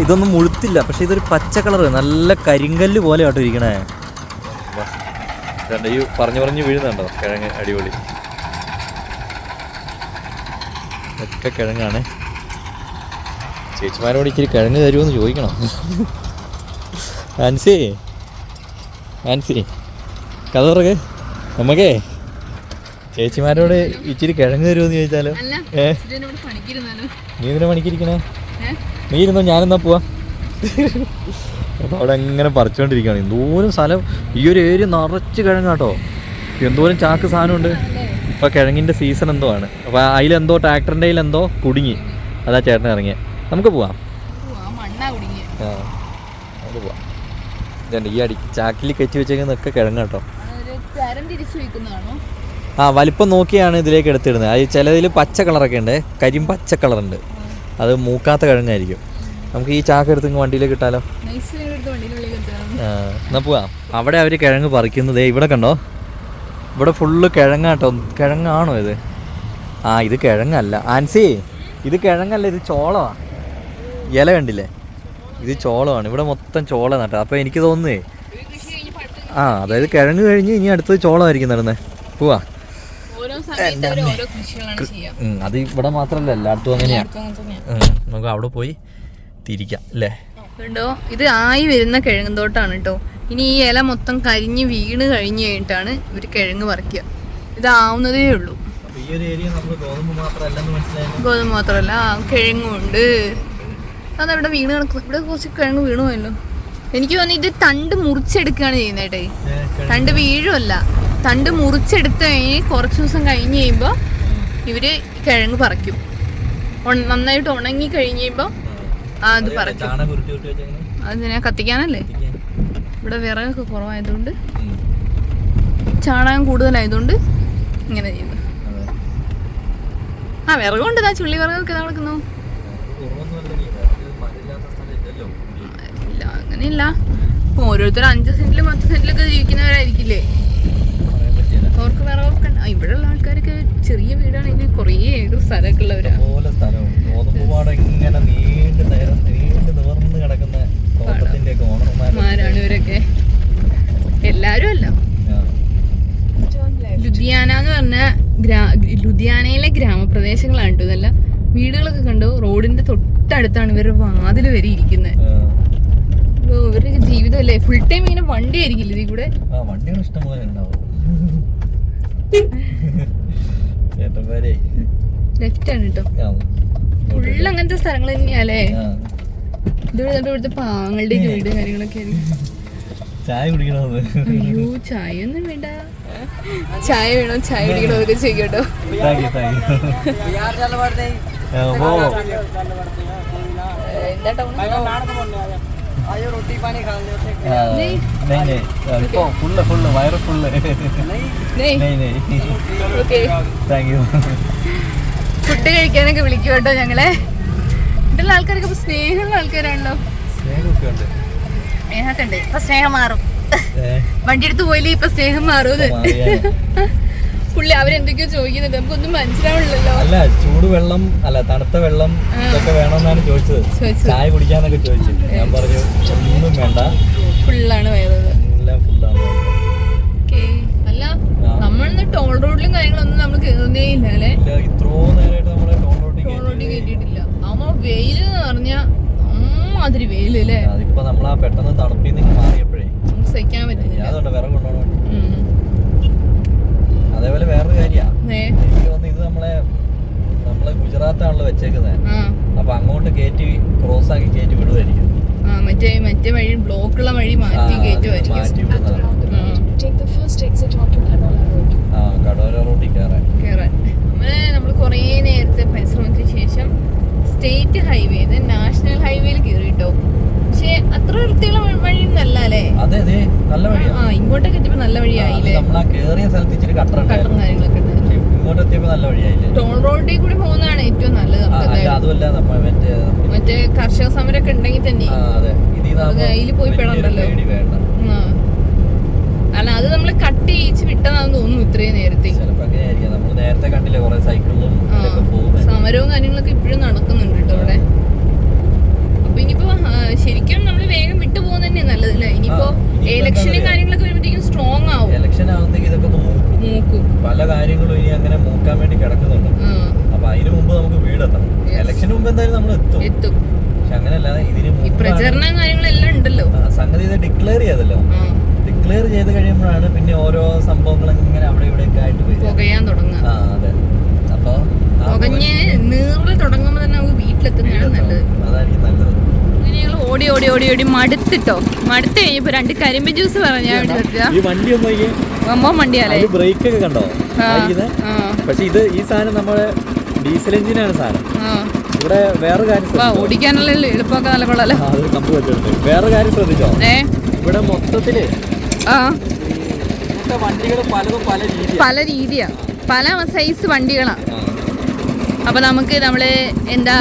ഇതൊന്നും മുഴുത്തില്ല, പക്ഷെ ഇതൊരു പച്ച കളറ്, നല്ല കരിങ്കല്ല് പോലെ ആട്ടോ ഇരിക്കണേ. ഈ പറഞ്ഞു വീഴുന്നുണ്ടോ കിഴങ്ങ്, അടിപൊളി. ഒക്കെ കിഴങ്ങാണ്. ചേച്ചിമാരോട് ഇച്ചിരി കിഴങ്ങ് തരുമെന്ന് ചോദിക്കണം. ആൻസി കഥ പറക്ക്, നമുക്കേ ചേച്ചിമാരോട് ഇച്ചിരി കിഴങ്ങ് തരുമെന്ന് ചോദിച്ചാലോ. നീ ഇതിനെ പണിക്കിരിക്കണേ, നീ ഇരുന്നോ, ഞാനെന്നാ പോവാ. അവിടെ എങ്ങനെ പറിച്ചുകൊണ്ടിരിക്കുകയാണ്. എന്തോരം സ്ഥലം, ഈ ഒരു ഏരിയ നിറച്ച് കിഴങ്ങാട്ടോ, എന്തോരം ചാക്ക് സാധനമുണ്ട്. ഇപ്പോൾ കിഴങ്ങിൻ്റെ സീസൺ എന്തോ ആണ്. അപ്പോൾ അതിലെന്തോ ട്രാക്ടറിൻ്റെ എന്തോ കുടുങ്ങി, അതാ ചേട്ടൻ ഇറങ്ങിയത്. നമുക്ക് പോവാം. നമുക്ക് പോവാം. ഇതുണ്ട് ഈ ചാക്കിൽ കെറ്റി വെച്ചേക്കുന്നതൊക്കെ കിഴങ്ങാട്ടോ. വലിപ്പം നോക്കിയാണ് ഇതിലേക്ക് എടുത്തിടുന്നത്. അത് ചിലതിൽ പച്ച കളറൊക്കെ ഉണ്ട്, കരിമ്പച്ച കളറുണ്ട്, അത് മൂക്കാത്ത കിഴങ്ങായിരിക്കും. നമുക്ക് ഈ ചാക്ക് എടുത്ത് വണ്ടിയിലേക്ക് ഇട്ടാലോ. എന്നാ പോവാം. അവിടെ അവർ കിഴങ്ങ് പറിക്കുന്നത് ഇവിടെ കണ്ടോ, ഇവിടെ ഫുള്ള് കിഴങ്ങാട്ടോ. കിഴങ്ങാണോ ഇത്? ഇത് കിഴങ്ങല്ല ആൻസി, ഇത് കിഴങ്ങല്ല, ഇത് ചോളമാണ്. ഇല കണ്ടില്ലേ, ഇത് ചോളമാണ്. ഇവിടെ മൊത്തം ചോള നട്ട. അപ്പോൾ എനിക്ക് തോന്നുന്നേ അതായത് കിഴങ്ങ് കഴിഞ്ഞ് ഇനി അടുത്തത് ചോളമായിരിക്കും നടന്നത്. പോവാ. അത് ഇവിടെ മാത്രമല്ല, എല്ലായിടത്തും അങ്ങനെയാണ്. നമുക്ക് അവിടെ പോയി തിരിക്കാം അല്ലേ. കണ്ടോ, ഇത് ആയി വരുന്ന കിഴങ്ങ് തോട്ടാണ് കേട്ടോ. ഇനി ഈ ഇല മൊത്തം കരിഞ്ഞ് വീണ് കഴിഞ്ഞ് കഴിഞ്ഞിട്ടാണ് ഇവർ കിഴങ്ങ് പറിക്കുക. ഇതാവുന്നതേ ഉള്ളൂ. ഗോതമ്പ് മാത്രമല്ല കിഴങ്ങുണ്ട്. അതവിടെ വീണ് കിടക്കും. ഇവിടെ കുറച്ച് കിഴങ്ങ് വീണു പോയല്ലോ. എനിക്ക് തോന്നുന്നു ഇത് തണ്ട് മുറിച്ചെടുക്കുകയാണ് ചെയ്യുന്നേട്ടെ. തണ്ട് വീഴുമല്ല, തണ്ട് മുറിച്ചെടുത്ത് കഴിഞ്ഞ് കുറച്ച് ദിവസം കഴിഞ്ഞ് കഴിയുമ്പോൾ ഇവര് കിഴങ്ങ് പറിക്കും. നന്നായിട്ട് ഉണങ്ങി കഴിഞ്ഞ് കഴിയുമ്പോൾ അത് പറിക്കും. അതിനെ കത്തിക്കാനല്ലേ? ഇവിടെ വിറകൊക്കെ കുറവായതുകൊണ്ട്, ചാണകം കൂടുതലായതുകൊണ്ട് ഇങ്ങനെ ചെയ്യുന്നു. ആ വിറകുണ്ട്, ചുള്ളി വിറകൊക്കെ നടക്കുന്നു. ഇല്ല അങ്ങനെയില്ല, ഓരോരുത്തർ 5 സെന്റിലും 10 സെന്റിലൊക്കെ ജീവിക്കുന്നവരായിരിക്കില്ലേ, അവർക്ക് വിറകൊക്കെ. ഇവിടെ ഉള്ള ആൾക്കാരൊക്കെ ചെറിയ വീടാണെങ്കിൽ കുറേ ഏക്കർ സ്ഥലമൊക്കെ ഉള്ളവരാണ്. ഇവരൊക്കെ എല്ലാരും അല്ല. ലുധിയാന എന്ന് പറഞ്ഞ ലുധിയാനയിലെ ഗ്രാമപ്രദേശങ്ങളാണ് കേട്ടോ ഇതല്ല. വീടുകളൊക്കെ കണ്ടോ, റോഡിന്റെ തൊട്ടടുത്താണ് ഇവരുടെ വാതില് വരെ ഇരിക്കുന്നത്. ഇവരുടെ ജീവിതമല്ലേ, ഫുൾ ടൈം ഇങ്ങനെ വണ്ടി ആയിരിക്കില്ല ഇതിൽ കൂടെ. ലെഫ്റ്റ് ആണ് കേട്ടോ, ഫുള്ള് അങ്ങനത്തെ സ്ഥലങ്ങൾ തന്നെയാലേ. ഇവിടുത്തെ പാങ്ങളുടെ വീട് കാര്യങ്ങളൊക്കെ ആയിരിക്കും. അയ്യോ ചായ ഒന്നും വേണ്ട, ചായ വേണോ ചായ കുടിക്കണോ ഒക്കെ ചെയ്യട്ടോ. എന്താ ടൗൺ ഫുഡ് കഴിക്കാനൊക്കെ വിളിക്കും കേട്ടോ ഞങ്ങളെ. ഇവിടെയുള്ള ആൾക്കാരൊക്കെ സ്നേഹമുള്ള ആൾക്കാരാണല്ലോ. സ്നേഹമൊക്കെ ഉണ്ട്, ഇപ്പൊ സ്നേഹം മാറും. വണ്ടി എടുത്ത് പോയില്ലേ ഇപ്പൊ സ്നേഹം മാറും. പുള്ളി അവരെന്തൊക്കെയോ ചോദിക്കുന്നുണ്ട്, നമുക്കൊന്നും മനസ്സിലാവില്ലല്ലോ. അല്ല ചൂടുവെള്ളം അല്ല തണുത്ത വെള്ളം ഇതൊക്കെ വേണമെന്നാണ് ചോദിച്ചത്. ചായ കുടിക്കാന്നൊക്കെ ചോദിച്ചു. ഞാൻ പറഞ്ഞു ഒന്നും വേണ്ട, ഫുള്ളാണ് വയറത്, എല്ലാം ഫുള്ളാണ്. അല്ല നമ്മളിന്ന് ടോൾ റോഡിലും കാര്യങ്ങളൊന്നും നമ്മൾ കയറുന്നേ ഇല്ല അല്ലേ. ഇത്രോ നേരമായിട്ട് നമ്മള് ടോൾ റോഡിൽ കയറ്റിയിട്ടില്ല. അമ്മ വെയില് എന്ന് പറഞ്ഞാ അമ്മാതിരി വെയില് അല്ലേ. അതിപ്പോ നമ്മളാ പെട്ടെന്ന് തണുപ്പിൽ മാറിയപ്പോഴേ നമുക്ക് സഹിക്കാൻ പറ്റില്ല. അതുകൊണ്ട് വിറക് കൊണ്ടുപോകണം. അതേപോലെ വേറൊരു കാര്യമാണ്, എനിക്ക് തോന്നുന്നു ഇത് നമ്മളെ ഗുജറാത്താണല്ലോ വെച്ചേക്കുന്നത്. അപ്പൊ അങ്ങോട്ട് കയറ്റി ക്രോസ് ആക്കി കയറ്റി വിടുമായിരിക്കും. മറ്റേ വഴി ബ്ലോക്കുള്ള വഴി മാറ്റി കയറ്റുമായിരിക്കും. കടോര റോഡിൽ കയറാൻ നമ്മൾ കുറേ നേരത്തെ പരിശ്രമത്തിന് ശേഷം സ്റ്റേറ്റ് ഹൈവേ നാഷണൽ ഹൈവേയിൽ കയറിട്ടോ. പക്ഷെ അത്ര വൃത്തിയുള്ള വഴിയൊന്നും അല്ല അല്ലേ. നല്ല വഴിയാണ്. ഇങ്ങോട്ടൊക്കെ എത്തിയപ്പോ നല്ല വഴിയായില്ലേ. കാര്യങ്ങളൊക്കെ നല്ല വഴിയായില്ലേ. ടോൾ റോഡിൽ കൂടി പോകുന്നതാണ് ഏറ്റവും നല്ലത്. മറ്റേ കർഷക സമരമൊക്കെ ഉണ്ടെങ്കിൽ തന്നെ അതിൽ പോയി പെടണ്ടല്ലോ. അല്ല അത് നമ്മള് കട്ട് ചെയ്യിച്ച് വിട്ടതാന്ന് തോന്നുന്നു ഇത്രയും നേരത്തെ. സമരവും കാര്യങ്ങളൊക്കെ ഇപ്പോഴും നടക്കുന്നുണ്ട് കേട്ടോ ഇവിടെ. അപ്പൊ ഇനിയിപ്പോ ശരിക്കും നമ്മള് വേഗം വിട്ടു പോകുന്ന തന്നെ നല്ലതല്ലേ. ഇനിയിപ്പോ ഇലക്ഷനും കാര്യങ്ങളൊക്കെ വരുമ്പോഴത്തേക്കും സ്ട്രോങ് ആവും. ഇലക്ഷൻ ആവുമ്പോഴത്തേക്ക് ഇതൊക്കെ മൂക്കും. പല കാര്യങ്ങളും ഇനി അങ്ങനെ മൂക്കാൻ വേണ്ടി കിടക്കുന്നുണ്ട്. അപ്പൊ അതിനു മുമ്പ് നമുക്ക് വീടെത്തണം. ഇലക്ഷന് മുമ്പ് എന്തായാലും നമ്മൾ എത്തും. പക്ഷെ അങ്ങനെയല്ല, ഇതിന് പ്രചരണം കാര്യങ്ങളെല്ലാം ഉണ്ടല്ലോ. സംഗതി ഇത് ഡിക്ലെയർ ചെയ്തല്ലോ. ഡിക്ലെയർ ചെയ്ത് കഴിയുമ്പോഴാണ് പിന്നെ ഓരോ സംഭവങ്ങൾ ഇങ്ങനെ അവിടെ ഇവിടെ ഒക്കെ ആയിട്ട് പുകയാൻ തുടങ്ങുക. അതെ, അപ്പൊ പുകഞ്ഞ് നീറിൽ തുടങ്ങുമ്പോ തന്നെ നമുക്ക് വീട്ടിലെത്തുന്നതാണ് നല്ലത്. അതായിരിക്കും നല്ലത്. ഞങ്ങൾ ഓടി ഓടി ഓടി ഓടി മടുത്തിട്ടോ. മടുത്ത് കഴിഞ്ഞപ്പോ 2 കരിമ്പ് ജ്യൂസ് പറഞ്ഞാൽ വണ്ടിയാലേ. ബ്രേക്ക് ഒക്കെ കണ്ടോ. പക്ഷെ ഈ സാധനം നമ്മുടെ ഡീസൽ എഞ്ചിനാണ് സാധനം. ഇവിടെ വേറെ കാര്യം ഓടിക്കാനുള്ള എളുപ്പമൊക്കെ നല്ല കൊള്ളാലോ. കമ്പ് വെച്ചിട്ടുണ്ട്. വേറെ കാര്യം ശ്രദ്ധിച്ചോ, ഇവിടെ മൊത്തത്തില് വണ്ടികൾ പലതും പല രീതിയാ, പല സൈസ് വണ്ടികളാ. അപ്പൊ നമുക്ക് നമ്മള് എന്താ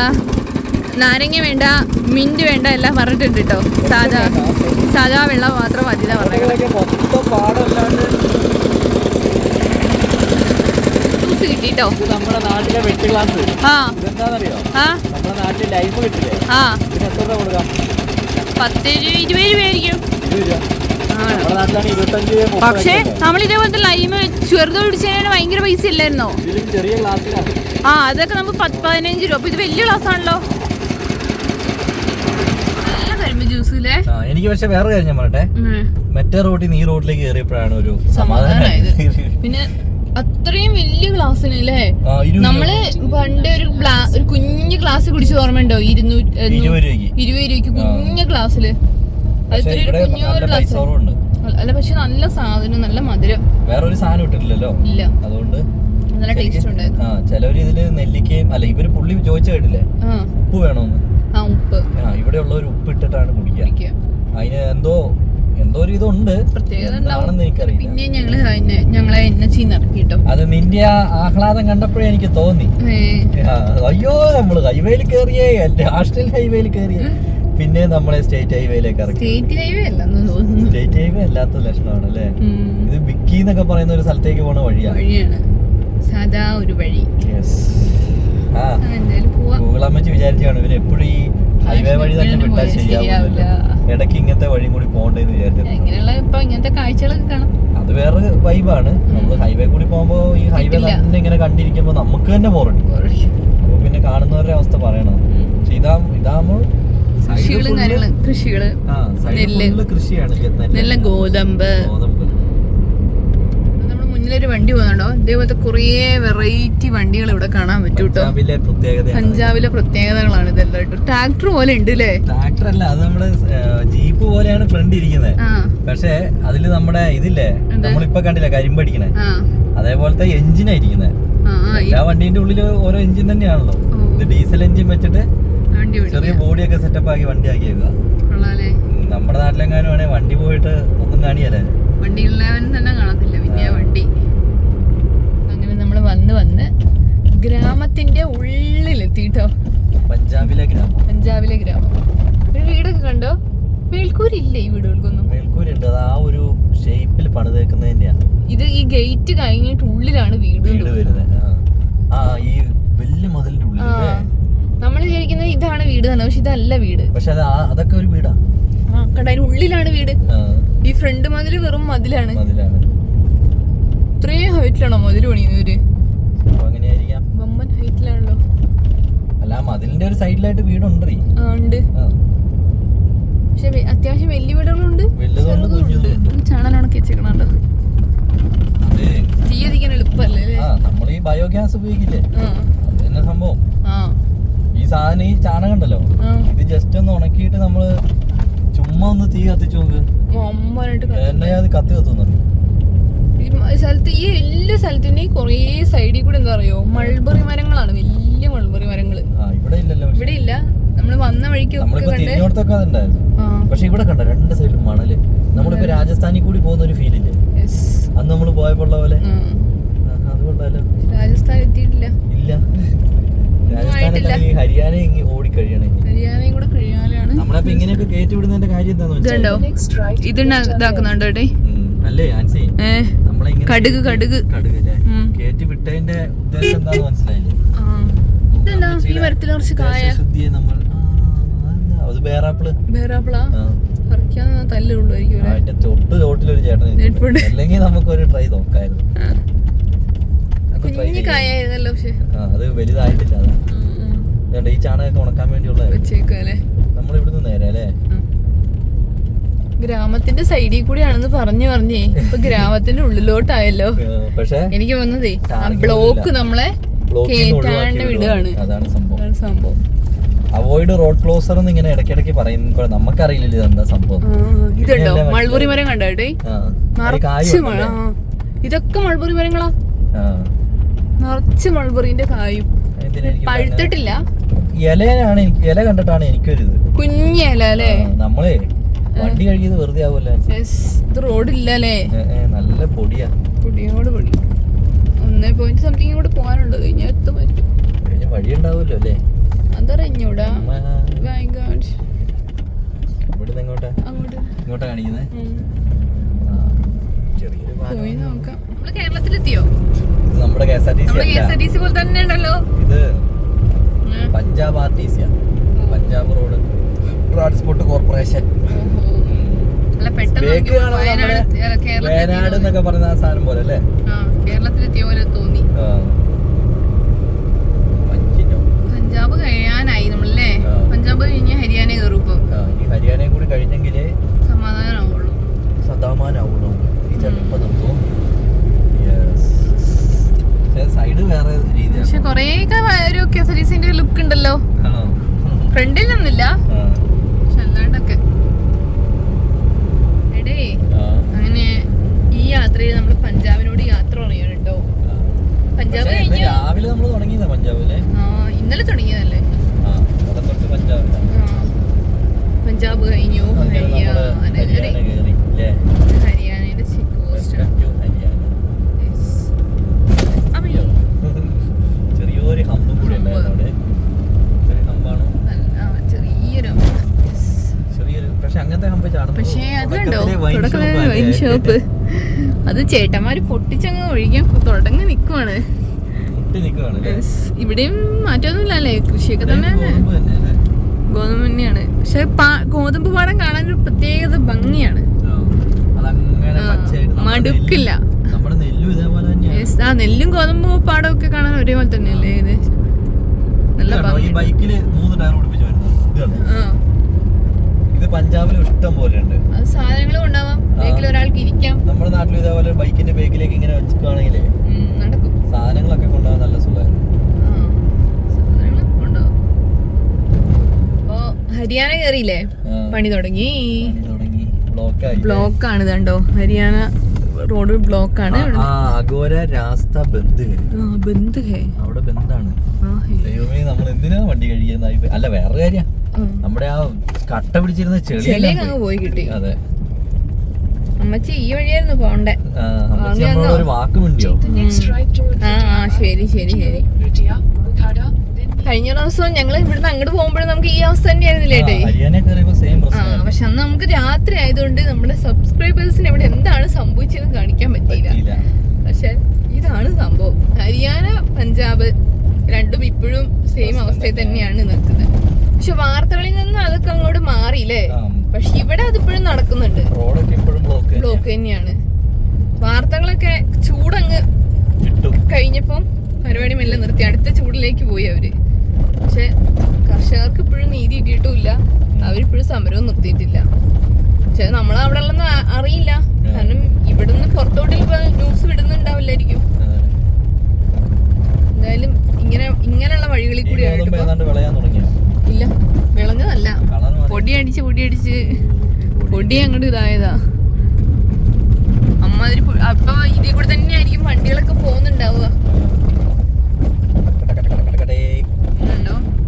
നാരങ്ങ വേണ്ട, മിന്റ് വേണ്ട എല്ലാം പറഞ്ഞിട്ടുണ്ട് കേട്ടോ. സാധാ വെള്ളം മാത്രം മതി കിട്ടിട്ടോ. നമ്മുടെ നാട്ടിലെ വെട്ട് ഗ്ലാസ് എന്താണെന്നറിയോ? നമ്മുടെ നാട്ടിൽ ലൈഫ് കിട്ടില്ലേ, ഇതിന് എത്ര രൂപ കൊടുക്കാം? 10 രൂപ 20 രൂപയായിരിക്കും. നമ്മുടെ നാട്ടിലാണ് 25. പക്ഷെ നമ്മൾ ഇതേപോലത്തെ ലൈമ് ചെറുത് പിടിച്ചതിന് ഭയങ്കര പൈസ ഇല്ലായിരുന്നോ? ചെറിയ ഗ്ലാസ്സിലാണ്. അതൊക്കെ നമുക്ക് 10-15 രൂപ. അപ്പൊ ഇത് വലിയ ഗ്ലാസ് ആണല്ലോ. നല്ല കരിമ്പ് ജ്യൂസ് ഇല്ലേ. എനിക്ക് പക്ഷെ വേറെ കാര്യം ഞാൻ പറയട്ടെ, മറ്റേ റോഡിൽ നിന്ന് ഈ റോഡിലേക്ക് കയറിയപ്പോഴാണ് ഒരു സമാധാനമായത്. പിന്നെ അത്രയും വലിയ ഗ്ലാസ്സിനല്ലേ. നമ്മള് പണ്ട് ഒരു കുഞ്ഞു ഗ്ലാസ് കുടിച്ച് ഓർമ്മയുണ്ടോ? 20 രൂപയ്ക്ക് കുഞ്ഞു ഗ്ലാസ്സില്. പക്ഷേ ഇവിടെ നല്ല പൈസ കുറവുണ്ട്. അല്ല പക്ഷെ നല്ല സാധനം, നല്ല മധുരം. വേറൊരു സാധനം ഇട്ടിട്ടില്ലല്ലോ, ഇല്ല. അതുകൊണ്ട് നല്ല ടേസ്റ്റ് ഉണ്ടായിരുന്നു. ചിലവര് ഇതില് നെല്ലിക്കയും അല്ല ഇവര് പുള്ളി ചോദിച്ചു കേട്ടില്ലേ ഉപ്പ് വേണോന്ന്. ഉപ്പ് ഇവിടെ ഉള്ളവർ ഉപ്പ് ഇട്ടിട്ടാണ് കുടിക്കുക. അതിന് എന്തോ ഒരു ഇതുണ്ട്, എന്താണെന്ന് എനിക്കറിയില്ല. പിന്നെ ഞങ്ങളെ ഇറക്കിട്ടോ. അത് നിന്റെ ആ ആഹ്ലാദം കണ്ടപ്പോഴേ എനിക്ക് തോന്നി, അയ്യോ നമ്മള് ഹൈവേയിൽ കയറിയേ, നാഷണൽ ഹൈവേയിൽ കയറിയേ, പിന്നെ നമ്മളെ സ്റ്റേറ്റ് ഹൈവേയിലേക്ക് ഇറക്കി. സ്റ്റേറ്റ് ഹൈവേ അല്ലാത്ത ലക്ഷണമാണ് അല്ലേ ഇത്. ബിക്കി എന്നൊക്കെ പറയുന്ന ഒരു സ്ഥലത്തേക്ക് പോണ വഴിയാണ്, സാധാ ഒരു വഴി. ഗൂഗിൾ അമ്മച്ച് വിചാരിച്ചാണ് ഇവര് എപ്പോഴും ഈ ഹൈവേ വഴി തന്നെ വിട്ടാൽ ശരിയാവില്ല, ഇടയ്ക്ക് ഇങ്ങനത്തെ വഴി കൂടി പോകണ്ടെന്ന് വിചാരിച്ചത്. ഇങ്ങനത്തെ കാഴ്ചകളൊക്കെ കാണാം, അത് വേറെ വൈബാണ്. നമ്മള് ഹൈവേ കൂടി പോകുമ്പോ ഈ ഹൈവേ തന്നെ ഇങ്ങനെ കണ്ടിരിക്കുമ്പോ നമുക്ക് തന്നെ ബോറടി. അപ്പൊ പിന്നെ കാണുന്നവരുടെ അവസ്ഥ പറയണം. പക്ഷെ ഇതാകുമ്പോൾ കൃഷികള്, കൃഷിയാണ്, നെല്ല്, ഗോതമ്പ്. നമ്മുടെ മുന്നിലൊരു വണ്ടി പോകുന്നുണ്ടോ, ഇതേപോലത്തെ കുറേ വെറൈറ്റി വണ്ടികൾ ഇവിടെ കാണാൻ പറ്റും കേട്ടോ. പഞ്ചാബിലെ പ്രത്യേകതകളാണ് ഇതെല്ലാം കേട്ടോ. ട്രാക്ടർ പോലെ ഉണ്ട് അല്ലേ? ട്രാക്ടർ അല്ല, അത് നമ്മുടെ ജീപ്പ് പോലെയാണ് ഫ്രണ്ട് ഇരിക്കുന്നത്. പക്ഷെ അതില് നമ്മുടെ ഇതില്ലേ, നമ്മളിപ്പൊ കണ്ടില്ല കരിമ്പടിക്കണേ, അതേപോലത്തെ എഞ്ചിനായിരിക്കുന്നത്. എല്ലാ വണ്ടീന്റെ ഉള്ളില് ഓരോ എഞ്ചിൻ തന്നെയാണല്ലോ. ഇത് ഡീസൽ എഞ്ചിൻ വെച്ചിട്ട് ചെറിയ ബോഡിയൊക്കെ സെറ്റപ്പ് ആക്കി വണ്ടി ആക്കിയേക്കുക. നമ്മുടെ നാട്ടിലെങ്ങാനും ആണെങ്കിൽ വണ്ടി പോയിട്ട് ഒന്നും കാണിയല്ലേ, വണ്ടി തന്നെ കാണത്തില്ല. പിന്നെ വണ്ടി അങ്ങനെ നമ്മള് വന്ന് ഗ്രാമത്തിന്റെ ഉള്ളിലെത്തിട്ടോ. പഞ്ചാബിലെ ഗ്രാമം. ഒരു വീടൊക്കെ കണ്ടോ? മേൽക്കൂരില്ലേ ഈ വീടുകൾക്കൊന്നും? മേൽക്കൂരുണ്ട്, അത് ആ ഒരു ഷേപ്പിൽ പണിതേക്കുന്നത് തന്നെയാണ്. ഇത് ഈ ഗേറ്റ് കഴിഞ്ഞിട്ട് ഉള്ളിലാണ് വീട് വരുന്നത്. ഈ വലിയ മതിലിന്റെ ഉള്ളിൽ നമ്മൾ വിചാരിക്കുന്നത് ഇതാണ് വീട് തന്നെ, പക്ഷെ ഇതല്ല വീട്. പക്ഷെ അതൊക്കെ ഒരു വീടാ. കണ്ട അതിന് ഉള്ളിലാണ് വീട്. ഈ ഫ്രണ്ട് മതില് വെറും മതിലാണ്. ഇത്രയും ഹൈറ്റിലാണോ മതില് പണിയുന്നവര്? വമ്പൻ ഹൈറ്റിലാണല്ലോ. അല്ല മതിലിന്റെ ഒരു സൈഡിലായിട്ട് വീടുണ്ട്. ഉണ്ട്, പക്ഷെ അത്യാവശ്യം വലിയ വീടുകളുണ്ട്, ചാണനോണൊക്കെ വെച്ചേക്കണോ. തീ കത്തിക്കാൻ എളുപ്പല്ലേ? നമ്മൾ ഈ ബയോഗ്യാസ് ഉപയോഗിക്കില്ലേ, അത് തന്നെ സംഭവം. ഈ സാധനം ഈ ചാണകം ഉണ്ടല്ലോ, ഇത് ജസ്റ്റ് ഒന്ന് ഉണക്കിയിട്ട് നമ്മള് ചുമ്മാ ഒന്ന് തീ കത്തിച്ചു നോക്ക്, എന്നെ അത് കത്തി കത്തുന്നത്. സ്ഥലത്ത് ഈ എല്ലാ സ്ഥലത്തിന്റെയും കൊറേ സൈഡിൽ കൂടെ എന്താ പറയോ മൾബറി മരങ്ങളാണ്, വലിയ മൾബറി മരങ്ങള്. ഇവിടെ ഇല്ലല്ലോ, ഇവിടെ ഇല്ല. നമ്മള് വന്ന വഴിക്ക് പക്ഷെ ഇവിടെ കണ്ട രണ്ട് സൈഡിലും മണല്. നമ്മളിപ്പോ രാജസ്ഥാനിൽ കൂടി പോകുന്ന ഒരു ഫീൽ ഇല്ലേ, അന്ന് നമ്മള് പോയപ്പോ ഉള്ള പോലെ. അതുകൊണ്ടല്ലോ രാജസ്ഥാൻ എത്തിയിട്ടില്ല. ഇല്ല, ഹരിയാന ഓടിക്കഴിയണേ. ഹരിയാനയും കൂടെ കഴിയാനാണ് നമ്മളപ്പോ ഇങ്ങനെയൊക്കെ കയറ്റി വിടുന്നതിന്റെ കാര്യം എന്താന്ന് ഇത് ഇതാക്കുന്നുണ്ടോ അല്ലേ ആൻസി? കടുക് കയറ്റി വിട്ടതിന്റെ ഉദ്ദേശം എന്താന്ന് മനസ്സിലായില്ലേ? ഈ മരത്തിൽ കുറച്ച് കായ, അത് ബേറാപ്പിളാ തല്ലുള്ളൂ. അതിന്റെ ചോട്ടിലൊരു ചേട്ടൻ, അല്ലെങ്കിൽ നമുക്കൊരു ട്രൈ നോക്കായിരുന്നു. കുഞ്ഞു കായായിരുന്നല്ലോ, പക്ഷെ അത് വലുതായിട്ടില്ല. അതാ ഈ ചാണകമൊക്കെ ഉണക്കാൻ വേണ്ടിയുള്ള നമ്മൾ ഇവിടുന്ന് നേരെ അല്ലേ ഗ്രാമത്തിന്റെ സൈഡിൽ കൂടിയാണെന്ന് പറഞ്ഞേ ഇപ്പൊ ഗ്രാമത്തിന്റെ ഉള്ളിലോട്ടായല്ലോ. പക്ഷെ എനിക്ക് വന്നതേ ബ്ലോക്ക് നമ്മളെ കേറ്റാണ്ട് വിടുകയാണ്. അതാണ് സംഭവം. അവോയ്ഡ് റോഡ് ക്ലോസർ എന്ന് ഇങ്ങനെ ഇടയ്ക്കിടയ്ക്ക് പറയുന്നത് നമുക്കറിയില്ലല്ലോ എന്താ സംഭവം. ഇതുണ്ടോ മൾബറി മരം കണ്ടോട്ടെ, നിറച്ച് മഴ. ഇതൊക്കെ മൾബറി മരങ്ങളാ, നിറച്ച് മൾബറിന്റെ കായും. പഴുത്തിട്ടില്ല. ഇല കണ്ടിട്ടാണ് എനിക്കൊരു കുഞ്ഞ ഇല അല്ലേ. നമ്മളെ വണ്ടി കഴുകിയത് വെറുതെ ആവൂല്ലേ. ഇത് റോഡില്ലല്ലേ, നല്ല പൊടിയാ, പൊടിയോട് പൊടി. 1.something കൂടെ പോകാനുള്ളത്, കഴിഞ്ഞാൽ എത്തും പറ്റും. വഴി ഉണ്ടാവുമല്ലോ അല്ലേ? അതറിഞ്ഞൂടാ. ഇവിടുന്ന് ഇങ്ങോട്ടാ കാണിക്കുന്നത്. പോയി നോക്കാം. നമ്മള് കേരളത്തിലെത്തിയോ? നമ്മുടെ KSRTC പോലെ തന്നെ ഉണ്ടല്ലോ. ഇത് Punjab RTC, Punjab road transport corporation. Wayanad എന്നൊക്കെ പറയുന്ന ആ സാധനം പോലെ അല്ലേ, കേരളത്തിലെത്തിയ പോലെ തോന്നി. പഞ്ചാബ് കഴിയാനായി നമ്മളല്ലേ. പഞ്ചാബ് കഴിഞ്ഞ ഹരിയാന കയറും. ഇപ്പൊ ഹരിയാനയും കൂടി കഴിഞ്ഞെങ്കിലേ സമാധാനമാവുള്ളൂ. സൈഡ് വേറെ രീതിയാണ്, പക്ഷെ കൊറേയൊക്കെ ഒരു KSRTCന്റെ ലുക്ക് ഉണ്ടല്ലോ. ഫ്രണ്ടിലൊന്നുമില്ല, പക്ഷെ അല്ലാണ്ടൊക്കെ പഞ്ചാബ് കഴിഞ്ഞു, ഹരിയാന കയറി. ഹരിയാനയുടെ ചെറിയൊരു ഹമ്പ് കൂടി ഉണ്ടായിരുന്നു. ചെറിയൊരു പക്ഷെ അങ്ങനത്തെ ഹമ്പ് ചാടും. പക്ഷേ അതുണ്ടോ തുടക്കത്തിലെ വൈൻ ഷോപ്പ്, അത് ചേട്ടന്മാര് പൊട്ടിച്ചങ്ങ് ഒഴിക്കാൻ തുടങ്ങി നിക്കുവാണ്. ഇവിടെയും മാറ്റമൊന്നുമില്ലല്ലേ, കൃഷിയൊക്കെ തന്നെയാണ്, ഗോതമ്പ് തന്നെയാണ്. പക്ഷെ ഗോതമ്പ് പാടം കാണാൻ ഒരു പ്രത്യേകത ഭംഗിയാണ്, മടുക്കില്ല. ആ നെല്ലും ഗോതമ്പ് പാടം ഒക്കെ കാണാൻ ഒരേപോലെ തന്നെയല്ലേ ഇത്, നല്ല ഭംഗി. ഇത് പഞ്ചാബിലും ഇഷ്ടം പോലെ ഉണ്ട്. അത് സാധനങ്ങളും ഉണ്ടാവാം, ബേക്കിൽ ഒരാൾക്ക് ഇരിക്കാം. നമ്മുടെ നാട്ടിൽ ഇതേപോലെ ബൈക്കിന്റെ ബേക്കിലേക്ക് ഇങ്ങനെ വെച്ചിട്ടാണെങ്കിലേ നടക്കും, സാധനങ്ങളൊക്കെ കൊണ്ടുപോകാൻ നല്ല സുഖമായിരുന്നു. സാധനങ്ങളൊക്കെ കൊണ്ടുപോകാം. അപ്പൊ ഹരിയാന കയറിയില്ലേ, പണി തുടങ്ങി, ബ്ലോക്കാണ് ഇതുണ്ടോ, ഹരിയാന റോഡ് ബ്ലോക്കാണ്. അഗോര രാസ്ത ബന്ദ് ഹേ, അവിടെ ബന്ധാണ്. ദൈവമേ, നമ്മൾ എന്തിനാ വണ്ടി കഴിക്കുന്ന? അല്ല, വേറെ കാര്യം, നമ്മുടെ ആ കട്ട പിടിച്ചിരുന്ന ചെളി പോയി കിട്ടി. അതെ, അമ്മച്ചി ഈ വഴിയായിരുന്നു പോണ്ടേ. ഒരു വാക്ക് വേണ്ടിയോ? ശരി ശരി ശരി. കഴിഞ്ഞ ദിവസം ഞങ്ങൾ ഇവിടുന്ന് അങ്ങോട്ട് പോകുമ്പോഴും നമുക്ക് ഈ അവസ്ഥ തന്നെയായിരുന്നില്ലേ? പക്ഷെ അന്ന് നമുക്ക് രാത്രി ആയതുകൊണ്ട് നമ്മുടെ സബ്സ്ക്രൈബേഴ്സിന് ഇവിടെ എന്താണ് സംഭവിച്ചതെന്ന് കാണിക്കാൻ പറ്റിയില്ല. പക്ഷെ ഇതാണ് സംഭവം. ഹരിയാന പഞ്ചാബ് രണ്ടും ഇപ്പോഴും സെയിം അവസ്ഥയിൽ തന്നെയാണ് നിൽക്കുന്നത്. പക്ഷെ വാർത്തകളിൽ നിന്ന് അതൊക്കെ അങ്ങോട്ട് മാറിയില്ലേ? പക്ഷെ ഇവിടെ അതിപ്പോഴും നടക്കുന്നുണ്ട്, ബ്ലോക്ക് തന്നെയാണ്. വാർത്തകളൊക്കെ ചൂടങ്ങ് കഴിഞ്ഞപ്പം പരിപാടി മെല്ലെ നിർത്തി, അടുത്ത ചൂടിലേക്ക് പോയി അവര്. പക്ഷെ കർഷകർക്ക് ഇപ്പോഴും നീതി കിട്ടിയിട്ടുമില്ല, അവരിപ്പോഴും സമരവും നിർത്തിയിട്ടില്ല. പക്ഷെ നമ്മളവിടെ ഉള്ളതെന്ന് അറിയില്ല, കാരണം ഇവിടുന്ന് പുറത്തോട്ട് ന്യൂസ് വിടുന്നുണ്ടാവില്ലായിരിക്കും. എന്തായാലും ഇങ്ങനെയുള്ള വഴികളിൽ കൂടിയാണ്. ഇല്ല, വിളഞ്ഞതല്ല, പൊടിയടിച്ച് പൊടി അങ്ങോട്ട് ഇതായതാ. അമ്മാതിരി അപ്പൊ ഇതിൽ കൂടെ തന്നെയായിരിക്കും വണ്ടികളൊക്കെ പോകുന്നുണ്ടാവുക.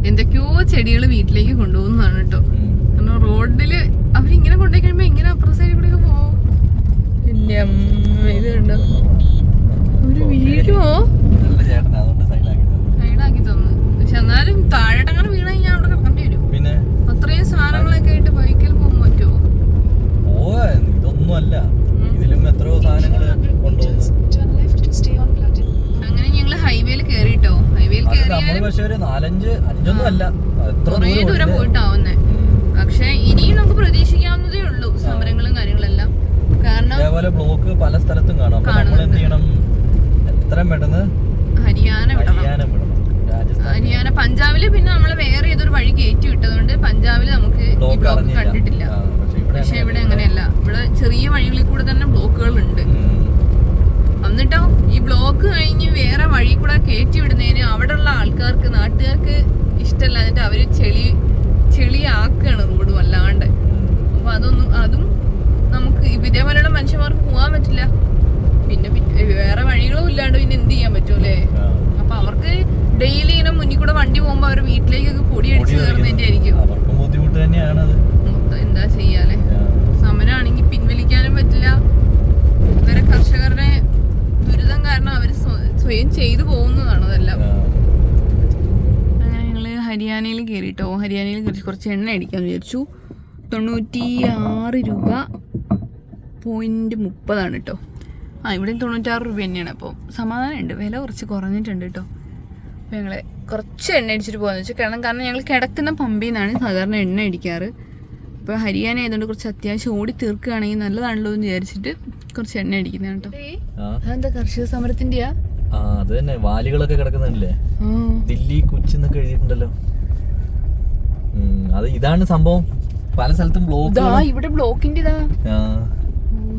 എന്തൊക്കെയോ ചെടികൾ വീട്ടിലേക്ക് കൊണ്ടുപോകുന്നതാണ് കേട്ടോ. കാരണം റോഡില് അവരിങ്ങനെ കൊണ്ടുപോയി കഴിയുമ്പോ ഇങ്ങനെ അപ്പുറ സൈഡിൽ കൂടെ ഒക്കെ പോവും. ഇല്ല, ഇത് കണ്ടോ, ഒരു വീഴുമോ? സൈഡാക്കി തോന്നുന്നു. പക്ഷെ എന്നാലും താഴെട്ടങ്ങനെ വീണ കഴിഞ്ഞാൽ അവിടെ കിടക്കേണ്ടി വരും. പിന്നെ അത്രയും സാധനങ്ങളൊക്കെ ആയിട്ട് ബൈക്കിൽ പോകാൻ പറ്റുമോ? ഇതൊന്നും അല്ല, ഇതിലും എത്രയോ സാധനങ്ങൾ കൊണ്ടുപോകുന്നു. അങ്ങനെ ഞങ്ങള് ഹൈവേയിൽ കേറിട്ടോ. ഹൈവേയിൽ കുറേ ദൂരം പോയിട്ടാവുന്നേ. പക്ഷെ ഇനിയും നമുക്ക് പ്രതീക്ഷിക്കാവുന്നതേ ഉള്ളൂ സമരങ്ങളും കാര്യങ്ങളെല്ലാം. കാരണം ബ്ലോക്ക് പല സ്ഥലത്തും കാണാം. എത്രയും പെട്ടെന്ന് ഹരിയാന പഞ്ചാബില് പിന്നെ നമ്മള് വേറെ ഏതൊരു വഴി കയറ്റി വിട്ടതുകൊണ്ട് പഞ്ചാബില് നമുക്ക് ഈ ബ്ലോക്ക് കണ്ടിട്ടില്ല. പക്ഷെ ഇവിടെ അങ്ങനെയല്ല, ഇവിടെ ചെറിയ വഴികളിൽ കൂടെ തന്നെ ബ്ലോക്കുകൾ ഉണ്ട്. എന്നിട്ടോ ഈ ബ്ലോക്ക് കഴിഞ്ഞ് വേറെ വഴി കൂടെ കയറ്റി വിടുന്നതിന് അവിടെയുള്ള ആൾക്കാർക്ക്, നാട്ടുകാർക്ക് ഇഷ്ടമല്ല. എന്നിട്ട് അവര് ചെളിയാക്കാണ് റോഡ് വല്ലാണ്ട്. അപ്പൊ അതും നമുക്ക് ഇതേപോലെയുള്ള മനുഷ്യന്മാർക്ക് പോകാൻ പറ്റില്ല. പിന്നെ വേറെ വഴികളും ഇല്ലാണ്ട് പിന്നെ എന്ത് ചെയ്യാൻ പറ്റൂലേ? അപ്പൊ അവർക്ക് ഡെയിലി ഇങ്ങനെ മുന്നിൽ കൂടെ വണ്ടി പോകുമ്പോ അവർ വീട്ടിലേക്കൊക്കെ പൊടി അടിച്ച് കയറുന്നതിന്റെ ആയിരിക്കും. എന്താ ചെയ്യാലേ? സമരമാണെങ്കിൽ പിൻവലിക്കാനും പറ്റില്ല. ഇവരെ കർഷകരുടെ ദുരിതം കാരണം അവര് സ്വയം ചെയ്തു പോകുന്നതാണ് അതെല്ലാം. അങ്ങനെ ഞങ്ങള് ഹരിയാനയിൽ കയറിട്ടോ. ഹരിയാനയിൽ കയറി കുറച്ച് എണ്ണ അടിക്കാന്ന് വിചാരിച്ചു. 96 രൂപ .30 കേട്ടോ. ഇവിടെ 96 രൂപ തന്നെയാണ്. അപ്പോൾ സമാധാനമുണ്ട്, വില കുറച്ച് കുറഞ്ഞിട്ടുണ്ട് കേട്ടോ. അപ്പോൾ ഞങ്ങൾ കുറച്ച് എണ്ണ അടിച്ചിട്ട് പോകാമെന്ന് വെച്ചാൽ കാരണം ഞങ്ങൾ കിടക്കുന്ന പമ്പിൽ നിന്നാണ് സാധാരണ എണ്ണ അടിക്കാറ്. അപ്പോൾ ഹരിയാന ആയതുകൊണ്ട് കുറച്ച് അത്യാവശ്യം ഓടി തീർക്കുകയാണെങ്കിൽ നല്ലതാണല്ലോ എന്ന് വിചാരിച്ചിട്ട് കുറച്ച് എണ്ണ അടിക്കുന്നതാണ് കേട്ടോ. അതെന്താ കർഷക സമരത്തിന്റെയാ? അത് തന്നെ, വാലികളൊക്കെ കിടക്കുന്നുണ്ടല്ലേ, ദില്ലി കുച്ചെന്നൊക്കെ എഴുതിയിട്ടുണ്ടല്ലോ. അത് ഇതാണ് സംഭവം. പല സ്ഥലത്തും ബ്ലോക്ക്. ഇവിടെ ബ്ലോക്കിന്റെ ഇതാ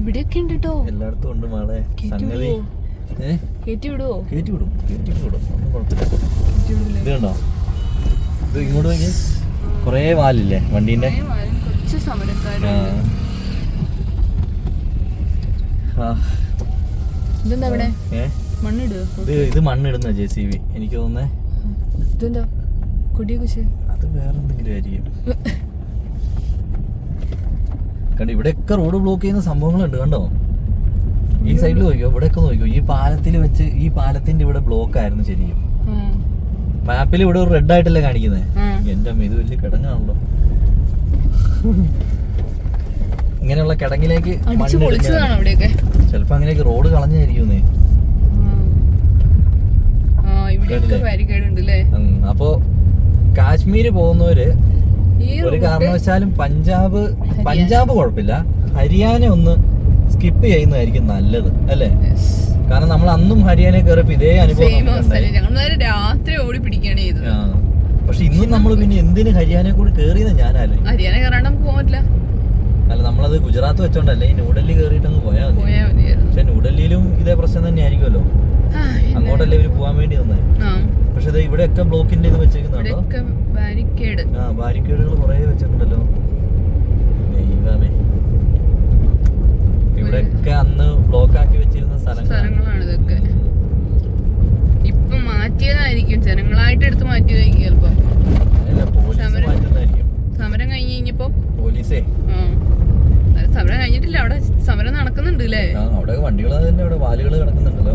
ഇവിടെയൊക്കെ ഉണ്ട് കേട്ടോ, എല്ലായിടത്തും ഉണ്ട് മാളെ. സംഗതി കേറ്റി വിടുവോ? കേറ്റി വിടും, ഒന്നും കുഴപ്പമില്ല. ഇത് കണ്ടോ, ഇത് ഇങ്ങോട്ട് നോക്കി കൊറേ വാലില്ലേ വണ്ടീന്റെ. കുറച്ച് സമരക്കാരുണ്ട്. ഇതെന്താ ഇവിടെ മണ്ണിടുക? ഇത് മണ്ണിടുന്ന JCB എനിക്ക് തോന്നുന്നേ. ഇതെന്താ കൊടിയെ കുറിച്ച്? അത് വേറെ എന്തെങ്കിലും ആയിരിക്കും. കണ്ടോ ഇവിടെയൊക്കെ റോഡ് ബ്ലോക്ക് ചെയ്യുന്ന സംഭവങ്ങളുണ്ട് കണ്ടോ. ഈ സൈഡിൽ നോക്കിയോ, ഇവിടെയൊക്കെ നോക്കിയോ, ഈ പാലത്തിൽ വെച്ച് ഈ പാലത്തിന്റെ ഇവിടെ ബ്ലോക്ക് ആയിരുന്നു ശരിക്കും. മാപ്പിൽ ഇവിടെ ഒരു റെഡ് ആയിട്ടല്ലേ കാണിക്കുന്നത്. എന്റെ അമ്മ ഇത് വലിയ കിടങ്ങാണല്ലോ. ഇങ്ങനെയുള്ള കിടങ്ങിലേക്ക് ചിലപ്പോ അങ്ങനെയൊക്കെ റോഡ് കളഞ്ഞായിരിക്കുന്നേ. അപ്പൊ കാശ്മീര് പോകുന്നവര് ഒരു കാരണവശാലും പഞ്ചാബ് കുഴപ്പമില്ല, ഹരിയാന ഒന്ന് സ്കിപ്പ് ചെയ്യുന്നതായിരിക്കും നല്ലത് അല്ലേ. കാരണം നമ്മൾ അന്നും ഹരിയാന കയറിയപ്പോ ഇതേ അനുഭവം. പക്ഷെ ഇന്നും നമ്മൾ പിന്നെ എന്തിന് ഹരിയാന കൂടി കേറിയെന്ന് ഞാനല്ലേ. അല്ല നമ്മളത് ഗുജറാത്ത് വെച്ചോണ്ടല്ലേ ഈ ന്യൂഡൽഹി കയറിയിട്ടങ്ങ് പോയാൽ മതി. പക്ഷെ ന്യൂഡൽഹിയിലും ഇതേ പ്രശ്നം തന്നെ ആയിരിക്കുമല്ലോ, അങ്ങോട്ടല്ലേ ഇവര് പോവാൻ വേണ്ടി വന്നത്. പക്ഷെ ഇവിടെയൊക്കെ ബ്ലോക്കിന്റെ ഇത് വെച്ചേക്കുന്നുണ്ടോ, ബാരിക്കേഡുകൾ കുറെ വെച്ചിട്ടുണ്ടല്ലോ. ഇവിടെയൊക്കെ അന്ന് ബ്ലോക്ക് ആക്കി വെച്ചിരുന്ന സ്ഥലങ്ങളാണ് ഇതൊക്കെ. ഇപ്പൊ മാറ്റിയതായിരിക്കും, ജനങ്ങളായിട്ട് എടുത്ത് മാറ്റിയതായിരിക്കും ചിലപ്പോ. സമരം കഴിഞ്ഞ് കഴിഞ്ഞപ്പോ പോലീസേ സമരം കഴിഞ്ഞിട്ടില്ല, അവിടെ സമരം നടക്കുന്നുണ്ട് അല്ലേ. അവിടെ വണ്ടികൾ തന്നെ, അവിടെ വാലുകൾ കിടക്കുന്നുണ്ടല്ലോ.